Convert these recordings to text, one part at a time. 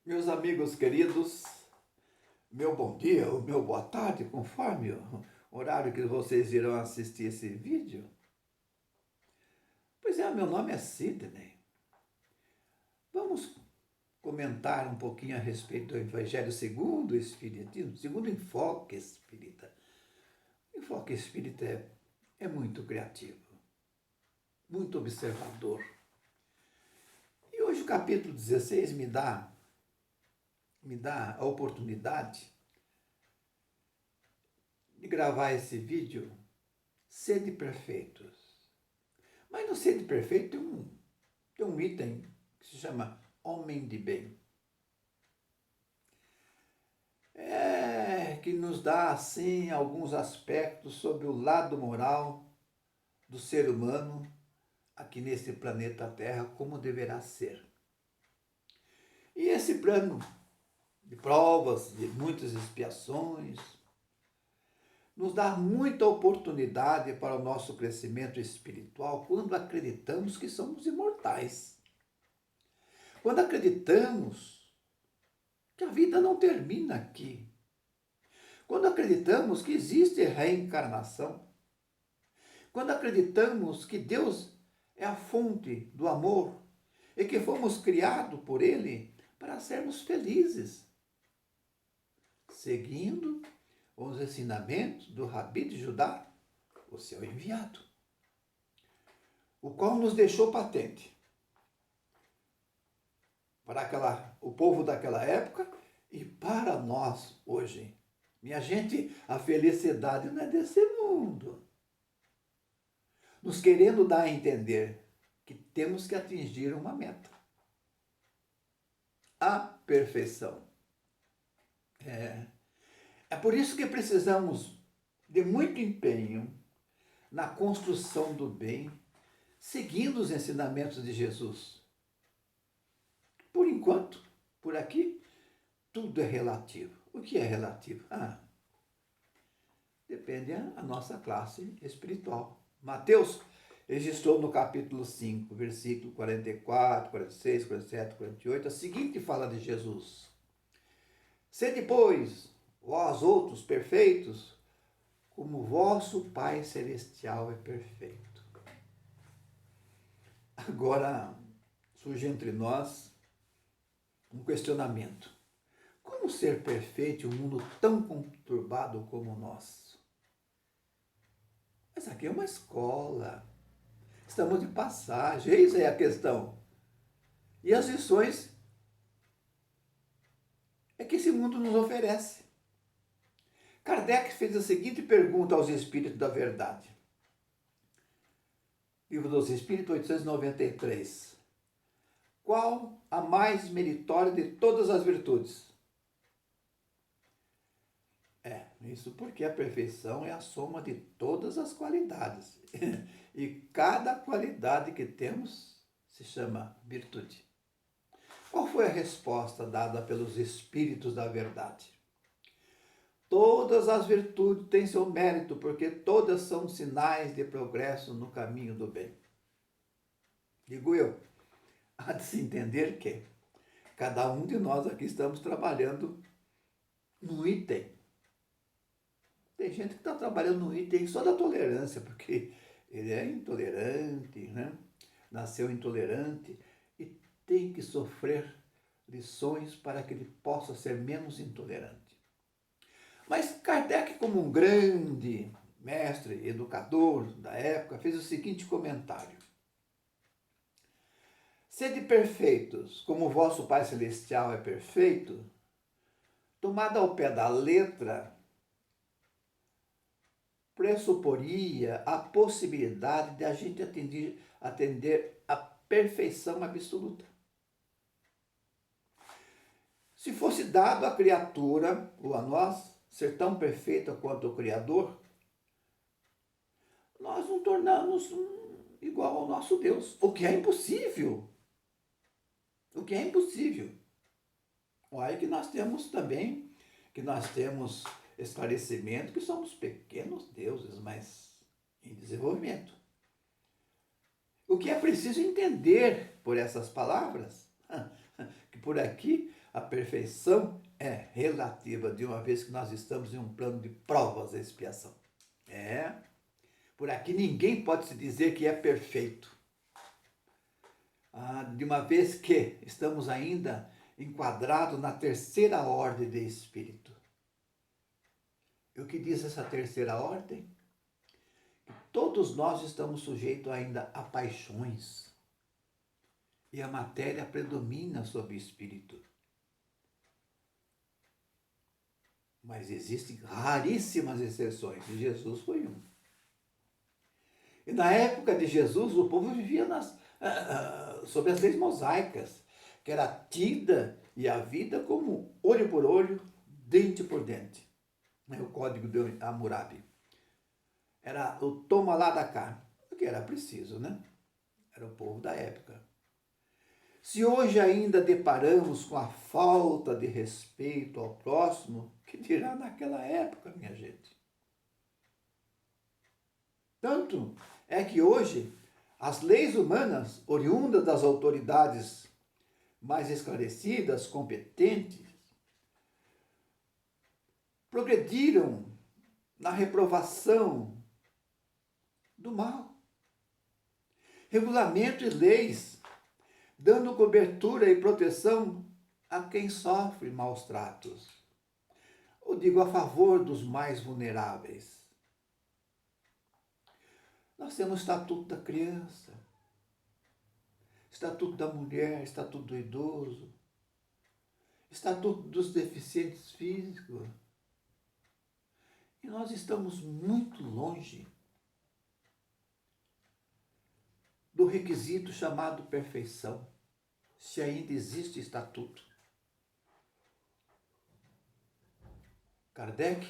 Meus amigos queridos, meu bom dia ou meu boa tarde, conforme o horário que vocês irão assistir esse vídeo. Pois é, meu nome é Sidney. Vamos comentar um pouquinho a respeito do Evangelho segundo o Espiritismo, segundo o enfoque espírita. O enfoque espírita é muito criativo, muito observador. E hoje o capítulo 16 me dá a oportunidade de gravar esse vídeo. Sede perfeitos. Mas no Sede Perfeito tem um item que se chama Homem de Bem. Que nos dá, assim, alguns aspectos sobre o lado moral do ser humano aqui nesse planeta Terra, como deverá ser. E esse plano de provas, de muitas expiações, nos dá muita oportunidade para o nosso crescimento espiritual quando acreditamos que somos imortais. Quando acreditamos que a vida não termina aqui. Quando acreditamos que existe reencarnação. Quando acreditamos que Deus é a fonte do amor e que fomos criados por Ele para sermos felizes, seguindo os ensinamentos do Rabi de Judá, o seu enviado, o qual nos deixou patente para o povo daquela época e para nós hoje. Minha gente, a felicidade não é desse mundo. Nos querendo dar a entender que temos que atingir uma meta. A perfeição. É por isso que precisamos de muito empenho na construção do bem, seguindo os ensinamentos de Jesus. Por enquanto, por aqui, tudo é relativo. O que é relativo? Depende da nossa classe espiritual. Mateus registrou no capítulo 5, versículo 44, 46, 47, 48, a seguinte fala de Jesus. Sede, pois, vós outros perfeitos, como vosso Pai Celestial é perfeito. Agora surge entre nós um questionamento. Como ser perfeito em um mundo tão conturbado como o nosso? Mas aqui é uma escola. Estamos de passagem, eis aí a questão. E as lições é que esse mundo nos oferece. Kardec fez a seguinte pergunta aos Espíritos da Verdade. Livro dos Espíritos, 893. Qual a mais meritória de todas as virtudes? Isso porque a perfeição é a soma de todas as qualidades. E cada qualidade que temos se chama virtude. Qual foi a resposta dada pelos Espíritos da Verdade? Todas as virtudes têm seu mérito, porque todas são sinais de progresso no caminho do bem. Digo eu, há de se entender que cada um de nós aqui estamos trabalhando num item. Tem gente que está trabalhando no item só da tolerância, porque ele é intolerante, né? Nasceu intolerante e tem que sofrer lições para que ele possa ser menos intolerante. Mas Kardec, como um grande mestre, educador da época, fez o seguinte comentário. Sede perfeitos, como o vosso Pai Celestial é perfeito, tomada ao pé da letra, pressuporia a possibilidade de a gente atender a perfeição absoluta. Se fosse dado à criatura, ou a nós, ser tão perfeita quanto o Criador, nós nos tornamos igual ao nosso Deus, o que é impossível. O que é impossível. Olha que nós temos também, que nós temos esclarecimento que somos pequenos deuses, mas em desenvolvimento. O que é preciso entender por essas palavras, que por aqui A perfeição é relativa, de uma vez que nós estamos em um plano de provas e expiação. Por aqui ninguém pode se dizer que é perfeito. De uma vez que estamos ainda enquadrados na terceira ordem de espírito. E o que diz essa terceira ordem? Que todos nós estamos sujeitos ainda a paixões. E a matéria predomina sobre o espírito. Mas existem raríssimas exceções, e Jesus foi um. E na época de Jesus, o povo vivia sob as leis mosaicas, que era tida e a vida como olho por olho, dente por dente. O código de Hammurabi. Era o toma lá da cá, porque era preciso, né? Era o povo da época. Se hoje ainda deparamos com a falta de respeito ao próximo, que dirá naquela época, minha gente? Tanto é que hoje as leis humanas, oriundas das autoridades mais esclarecidas, competentes, progrediram na reprovação do mal. Regulamento e leis dando cobertura e proteção a quem sofre maus tratos. Eu digo a favor dos mais vulneráveis. Nós temos o Estatuto da Criança, Estatuto da Mulher, Estatuto do Idoso, Estatuto dos Deficientes Físicos. E nós estamos muito longe do requisito chamado perfeição, se ainda existe estatuto. Kardec,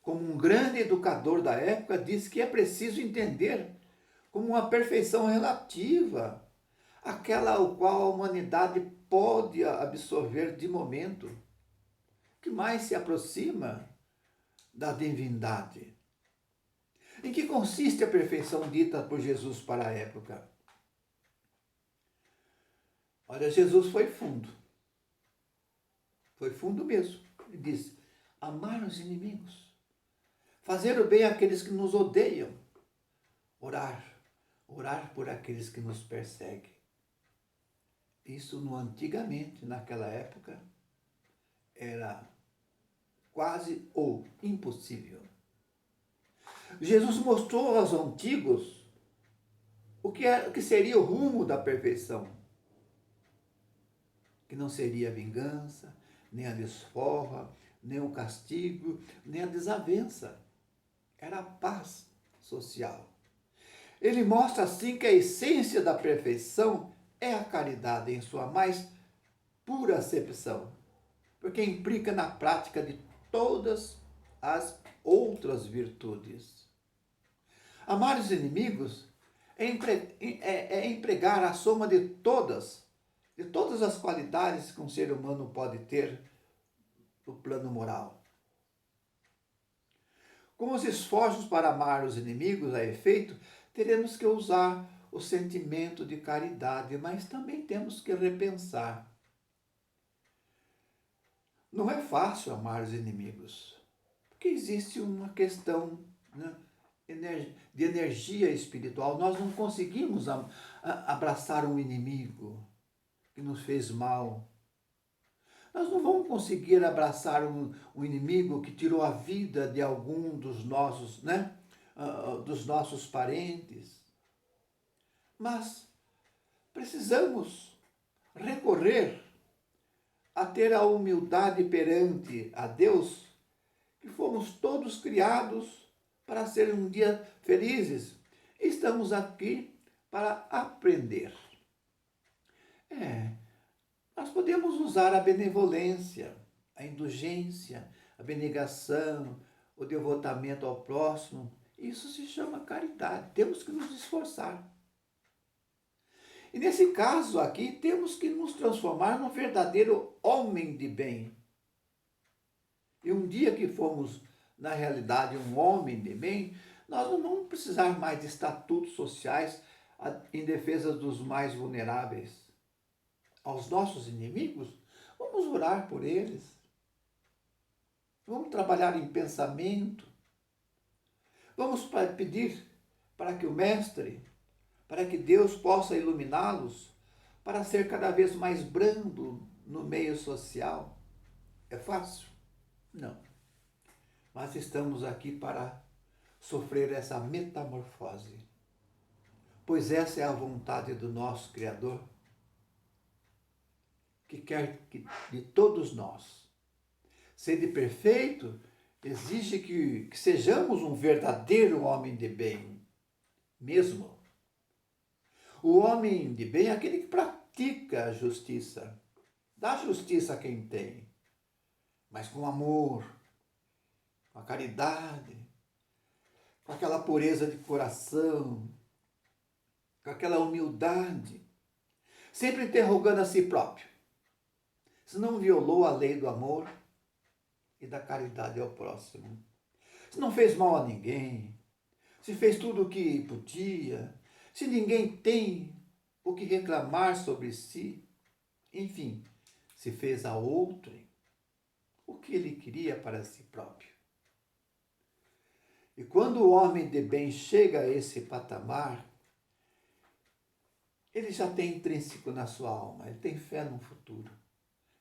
como um grande educador da época, disse que é preciso entender como uma perfeição relativa, aquela ao qual a humanidade pode absorver de momento, que mais se aproxima da divindade. Em que consiste a perfeição dita por Jesus para a época? Olha, Jesus foi fundo. Foi fundo mesmo. Ele disse: amar os inimigos, fazer o bem àqueles que nos odeiam, orar por aqueles que nos perseguem. Isso antigamente, naquela época, era quase ou impossível. Jesus mostrou aos antigos o que seria o rumo da perfeição. Que não seria a vingança, nem a desforra, nem o castigo, nem a desavença. Era a paz social. Ele mostra assim que a essência da perfeição é a caridade em sua mais pura acepção, porque implica na prática de todas as outras virtudes. Amar os inimigos é empregar a soma de todas as qualidades que um ser humano pode ter no plano moral. Com os esforços para amar os inimigos a efeito, teremos que usar o sentimento de caridade, mas também temos que repensar. Não é fácil amar os inimigos, porque existe uma questão, né, de energia espiritual. Nós não conseguimos abraçar um inimigo que nos fez mal. Nós não vamos conseguir abraçar um inimigo que tirou a vida de algum dos nossos, dos nossos parentes. Mas precisamos recorrer a ter a humildade perante a Deus, que fomos todos criados para ser um dia felizes. Estamos aqui para aprender. Nós podemos usar a benevolência, a indulgência, a abnegação, o devotamento ao próximo. Isso se chama caridade. Temos que nos esforçar. E nesse caso aqui, temos que nos transformar num verdadeiro homem de bem. E um dia que formos, na realidade, um homem de bem, nós não vamos precisar mais de estatutos sociais em defesa dos mais vulneráveis. Aos nossos inimigos, Vamos orar por eles. Vamos trabalhar em pensamento. Vamos pedir para que o Mestre, para que Deus possa iluminá-los, para ser cada vez mais brando no meio social. É fácil? Não. Mas estamos aqui para sofrer essa metamorfose, pois essa é a vontade do nosso Criador, que quer que de todos nós. Sede perfeito exige que sejamos um verdadeiro homem de bem, mesmo. O homem de bem é aquele que pratica a justiça, dá justiça a quem tem, mas com amor, com a caridade, com aquela pureza de coração, com aquela humildade, sempre interrogando a si próprio. Se não violou a lei do amor e da caridade ao próximo, se não fez mal a ninguém, se fez tudo o que podia, se ninguém tem o que reclamar sobre si, enfim, se fez a outrem o que ele queria para si próprio. E quando o homem de bem chega a esse patamar, ele já tem intrínseco na sua alma, ele tem fé no futuro,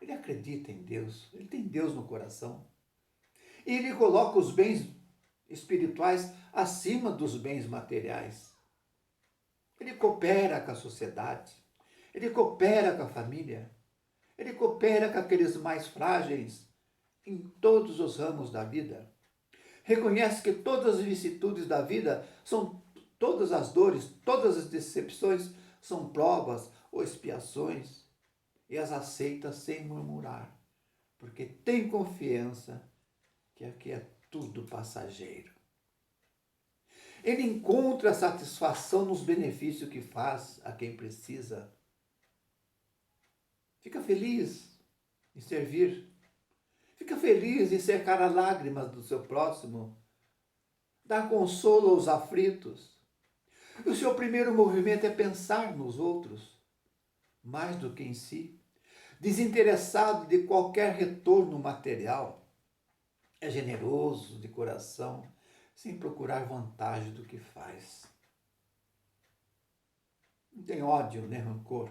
ele acredita em Deus, ele tem Deus no coração. E ele coloca os bens espirituais acima dos bens materiais. Ele coopera com a sociedade, ele coopera com a família, ele coopera com aqueles mais frágeis em todos os ramos da vida. Reconhece que todas as vicissitudes da vida são todas as dores, todas as decepções são provas ou expiações e as aceita sem murmurar, porque tem confiança que aqui é tudo passageiro. Ele encontra satisfação nos benefícios que faz a quem precisa. Fica feliz em servir. Fica feliz em secar as lágrimas do seu próximo. Dar consolo aos aflitos. E o seu primeiro movimento é pensar nos outros, mais do que em si. Desinteressado de qualquer retorno material. É generoso de coração, sem procurar vantagem do que faz. Não tem ódio, nem rancor,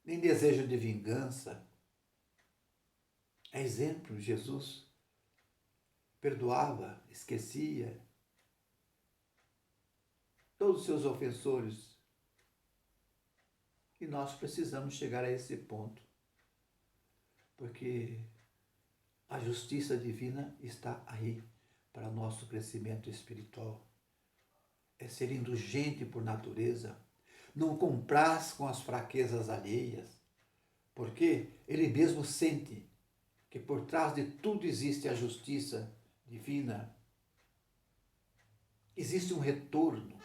nem desejo de vingança. É exemplo, Jesus perdoava, esquecia todos os seus ofensores. E nós precisamos chegar a esse ponto, porque a justiça divina está aí para nosso crescimento espiritual. É ser indulgente por natureza, não compraz com as fraquezas alheias, porque ele mesmo sente que por trás de tudo existe a justiça divina. Existe um retorno.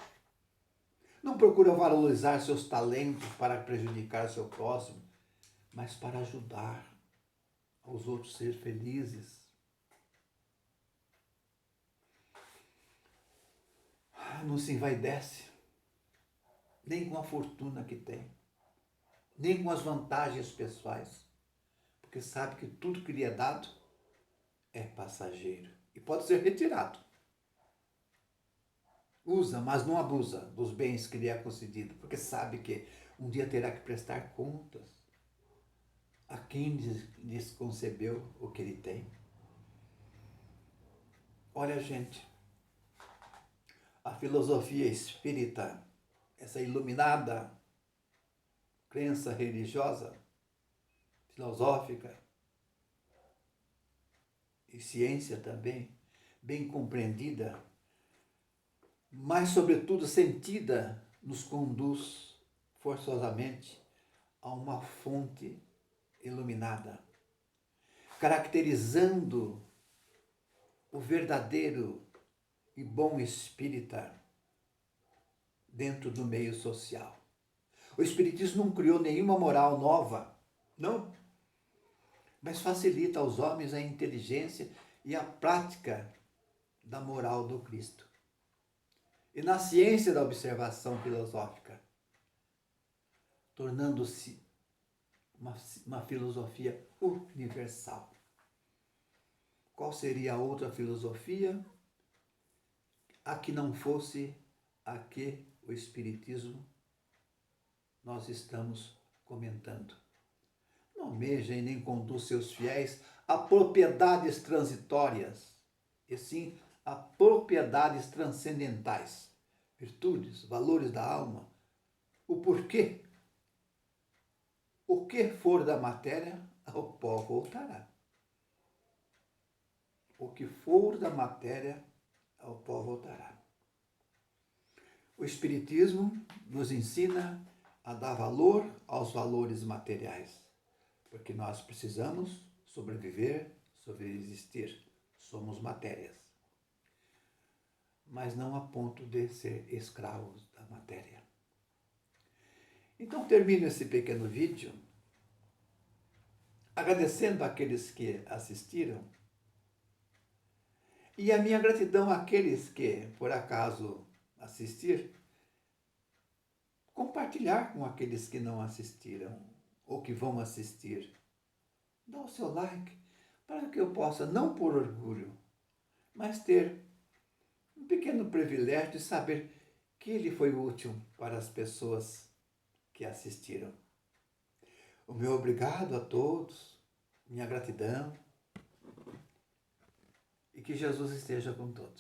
Não procura valorizar seus talentos para prejudicar seu próximo, mas para ajudar aos outros a ser felizes. Não se envaidece, nem com a fortuna que tem, nem com as vantagens pessoais, porque sabe que tudo que lhe é dado é passageiro e pode ser retirado. Usa, mas não abusa dos bens que lhe é concedido, porque sabe que um dia terá que prestar contas a quem lhes concebeu o que ele tem. Olha, gente, a filosofia espírita, essa iluminada crença religiosa, filosófica e ciência também, bem compreendida, mas sobretudo sentida, nos conduz forçosamente a uma fonte iluminada, caracterizando o verdadeiro e bom espírita dentro do meio social. O espiritismo não criou nenhuma moral nova, não, mas facilita aos homens a inteligência e a prática da moral do Cristo. E na ciência da observação filosófica, tornando-se uma filosofia universal. Qual seria a outra filosofia? A que não fosse a que o Espiritismo nós estamos comentando. Não almejem nem conduz seus fiéis a propriedades transitórias, e sim a propriedades transcendentais, virtudes, valores da alma, o porquê. O que for da matéria, ao pó voltará. O que for da matéria, ao pó voltará. O Espiritismo nos ensina a dar valor aos valores materiais, porque nós precisamos sobreviver, sobreexistir. Somos matérias. Mas não a ponto de ser escravos da matéria. Então termino esse pequeno vídeo agradecendo àqueles que assistiram e a minha gratidão àqueles que, por acaso, assistir, compartilhar com aqueles que não assistiram ou que vão assistir. Dá o seu like para que eu possa, não por orgulho, mas ter um pequeno privilégio de saber que ele foi útil para as pessoas que assistiram. O meu obrigado a todos, minha gratidão e que Jesus esteja com todos.